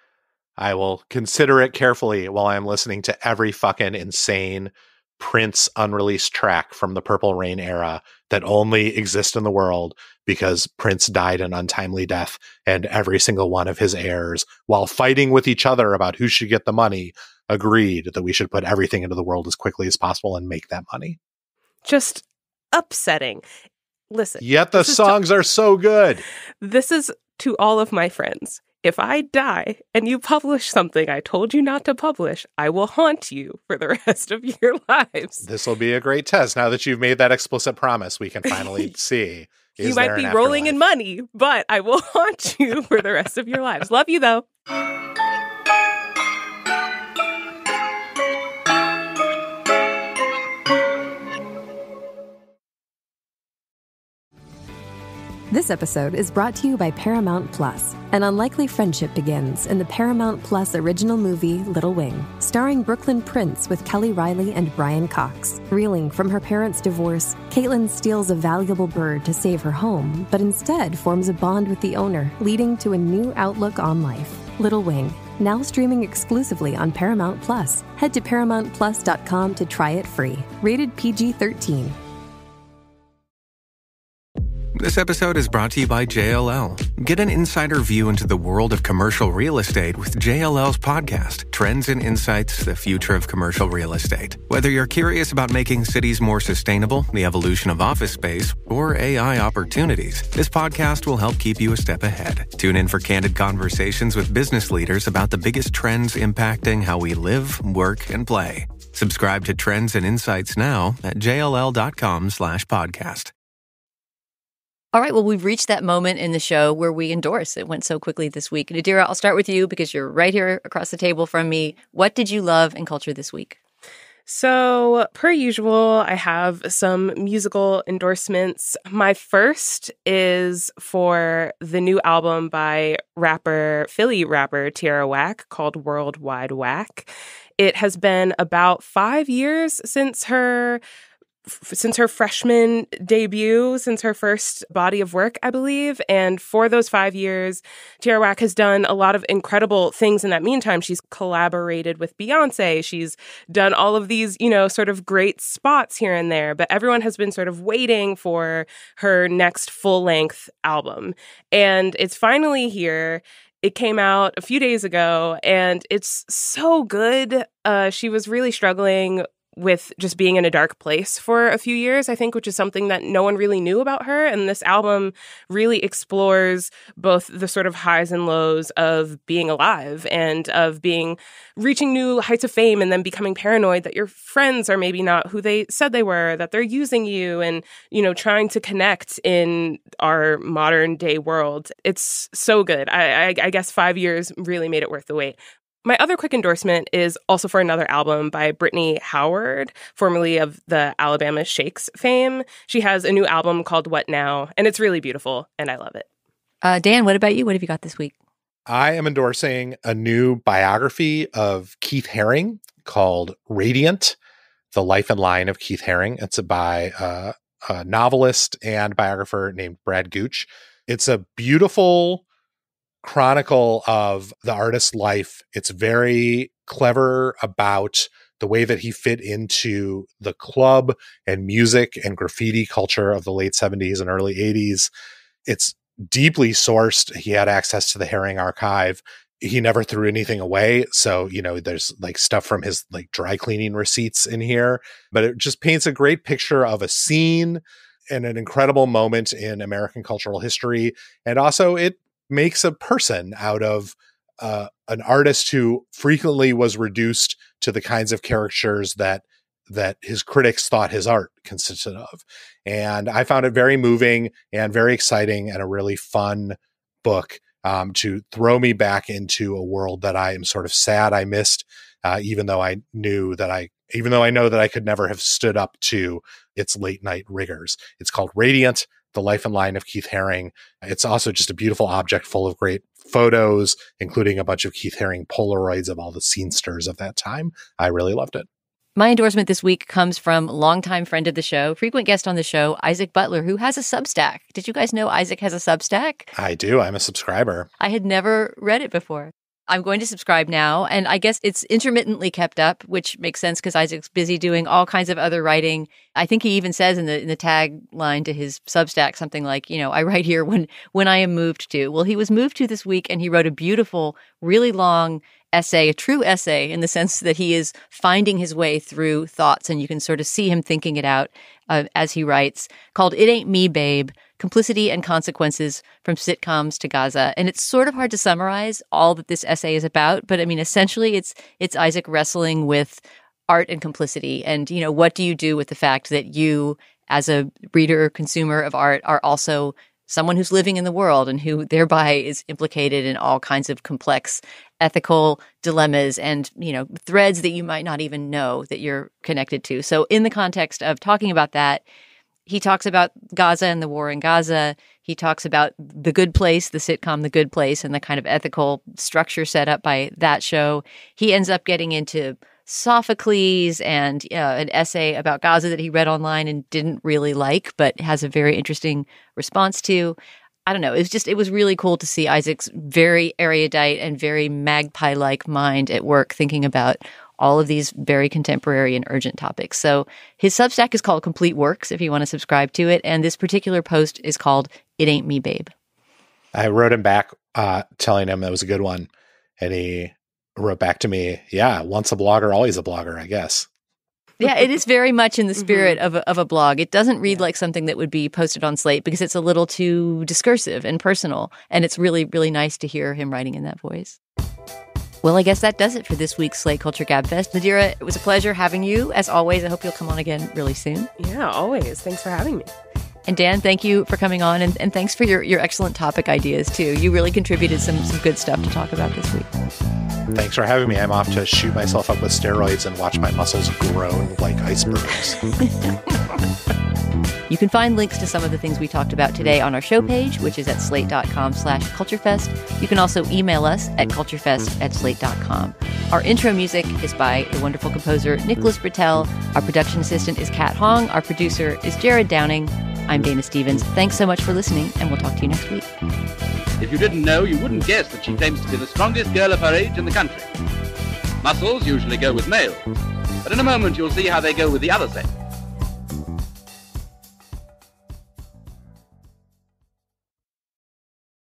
Speaker 5: I will consider it carefully while I'm listening to every fucking insane Prince unreleased track from the Purple Rain era that only exists in the world because Prince died an untimely death, and every single one of his heirs, while fighting with each other about who should get the money, agreed that we should put everything into the world as quickly as possible and make that money.
Speaker 6: Just upsetting. Listen.
Speaker 5: Yet the songs are so good.
Speaker 6: This is to all of my friends. If I die and you publish something I told you not to publish, I will haunt you for the rest of your lives.
Speaker 5: This will be a great test. Now that you've made that explicit promise, we can finally see.
Speaker 6: You might be rolling in money, but I will haunt you for the rest of your lives. Love you, though.
Speaker 13: This episode is brought to you by Paramount Plus. An unlikely friendship begins in the Paramount Plus original movie Little Wing, starring Brooklyn Prince with Kelly Riley and Brian Cox. Reeling from her parents' divorce, Caitlin steals a valuable bird to save her home, but instead forms a bond with the owner, leading to a new outlook on life. Little Wing, now streaming exclusively on Paramount Plus. Head to ParamountPlus.com to try it free. Rated PG-13.
Speaker 14: This episode is brought to you by JLL. Get an insider view into the world of commercial real estate with JLL's podcast, Trends and Insights, the Future of Commercial Real Estate. Whether you're curious about making cities more sustainable, the evolution of office space, or AI opportunities, this podcast will help keep you a step ahead. Tune in for candid conversations with business leaders about the biggest trends impacting how we live, work, and play. Subscribe to Trends and Insights now at jll.com/podcast.
Speaker 1: All right, well, we've reached that moment in the show where we endorse. It went so quickly this week. Nadira, I'll start with you because you're right here across the table from me. What did you love in culture this week?
Speaker 6: So, per usual, I have some musical endorsements. My first is for the new album by Philly rapper Tierra Whack called Worldwide Whack. It has been about 5 years since her freshman debut, since her first body of work, I believe. And for those 5 years, Tierra Whack has done a lot of incredible things in that meantime. She's collaborated with Beyonce. She's done all of these, sort of great spots here and there. But everyone has been sort of waiting for her next full-length album. And it's finally here. It came out a few days ago, and it's so good. She was really struggling with just being in a dark place for a few years, I think, which is something that no one really knew about her. And this album really explores both the sort of highs and lows of being alive and of reaching new heights of fame and then becoming paranoid that your friends are maybe not who they said they were, that they're using you, and, trying to connect in our modern day world. It's so good. I guess 5 years really made it worth the wait. My other quick endorsement is also for another album by Brittany Howard, formerly of the Alabama Shakes fame. She has a new album called What Now, and it's really beautiful, and I love it.
Speaker 1: Dan, what about you? What have you got this week?
Speaker 5: I am endorsing a new biography of Keith Haring called Radiant, The Life and Line of Keith Haring. It's by a novelist and biographer named Brad Gooch. It's a beautiful chronicle of the artist's life. It's very clever about the way that he fit into the club and music and graffiti culture of the late 70s and early 80s. It's deeply sourced. He had access to the Haring archive. He never threw anything away. So, there's like stuff from his like dry cleaning receipts in here, but it just paints a great picture of a scene and an incredible moment in American cultural history. And also it makes a person out of an artist who frequently was reduced to the kinds of caricatures that his critics thought his art consisted of. And I found it very moving and very exciting and a really fun book to throw me back into a world that I am sort of sad I missed, even though I know that I could never have stood up to its late night rigors. It's called Radiant, The Life and Line of Keith Haring. It's also just a beautiful object full of great photos, including a bunch of Keith Haring Polaroids of all the scenesters of that time. I really loved it.
Speaker 1: My endorsement this week comes from longtime friend of the show, frequent guest on the show, Isaac Butler, who has a Substack. Did you guys know Isaac has a Substack?
Speaker 5: I do. I'm a subscriber.
Speaker 1: I had never read it before. I'm going to subscribe now, and I guess it's intermittently kept up, which makes sense because Isaac's busy doing all kinds of other writing. I think he even says in the tagline to his Substack something like, I write here when I am moved to. Well, he was moved to this week, and he wrote a beautiful, really long essay, a true essay in the sense that he is finding his way through thoughts, and you can sort of see him thinking it out as he writes, called It Ain't Me, Babe, Complicity and Consequences from Sitcoms to Gaza. And it's sort of hard to summarize all that this essay is about, but I mean, essentially it's Isaac wrestling with art and complicity. And, what do you do with the fact that you, as a reader or consumer of art, are also someone who's living in the world and who thereby is implicated in all kinds of complex ethical dilemmas and, threads that you might not even know that you're connected to. So in the context of talking about that, he talks about Gaza and the war in Gaza. He talks about The Good Place, the sitcom The Good Place, and the kind of ethical structure set up by that show. He ends up getting into Sophocles and an essay about Gaza that he read online and didn't really like, but has a very interesting response to. I don't know. It was really cool to see Isaac's very erudite and very magpie-like mind at work thinking about all of these very contemporary and urgent topics. So his Substack is called Complete Works, if you want to subscribe to it. And this particular post is called It Ain't Me, Babe.
Speaker 5: I wrote him back telling him it was a good one. And he wrote back to me, yeah, once a blogger, always a blogger, I guess.
Speaker 1: Yeah, it is very much in the spirit of a blog. It doesn't read like something that would be posted on Slate because it's a little too discursive and personal. And it's really, really nice to hear him writing in that voice. Well, I guess that does it for this week's Slate Culture Gabfest. Nadira, it was a pleasure having you. As always, I hope you'll come on again really soon.
Speaker 6: Yeah, always. Thanks for having me.
Speaker 1: And Dan, thank you for coming on, and thanks for your excellent topic ideas, too. You really contributed some good stuff to talk about this week.
Speaker 5: Thanks for having me. I'm off to shoot myself up with steroids and watch my muscles grow like icebergs.
Speaker 1: You can find links to some of the things we talked about today on our show page, which is at slate.com/culturefest. You can also email us at culturefest@slate.com. Our intro music is by the wonderful composer Nicholas Britell. Our production assistant is Kat Hong. Our producer is Jared Downing. I'm Dana Stevens. Thanks so much for listening, and we'll talk to you next week.
Speaker 15: If you didn't know, you wouldn't guess that she claims to be the strongest girl of her age in the country. Muscles usually go with males, but in a moment you'll see how they go with the other sex.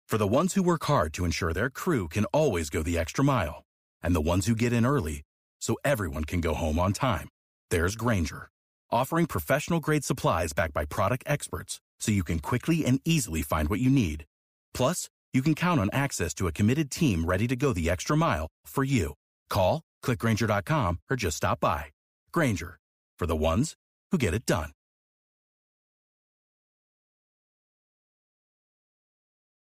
Speaker 16: For the ones who work hard to ensure their crew can always go the extra mile, and the ones who get in early so everyone can go home on time, there's Grainger, offering professional-grade supplies backed by product experts so you can quickly and easily find what you need. Plus, you can count on access to a committed team ready to go the extra mile for you. Call, click Grainger.com, or just stop by. Grainger, for the ones who get it done.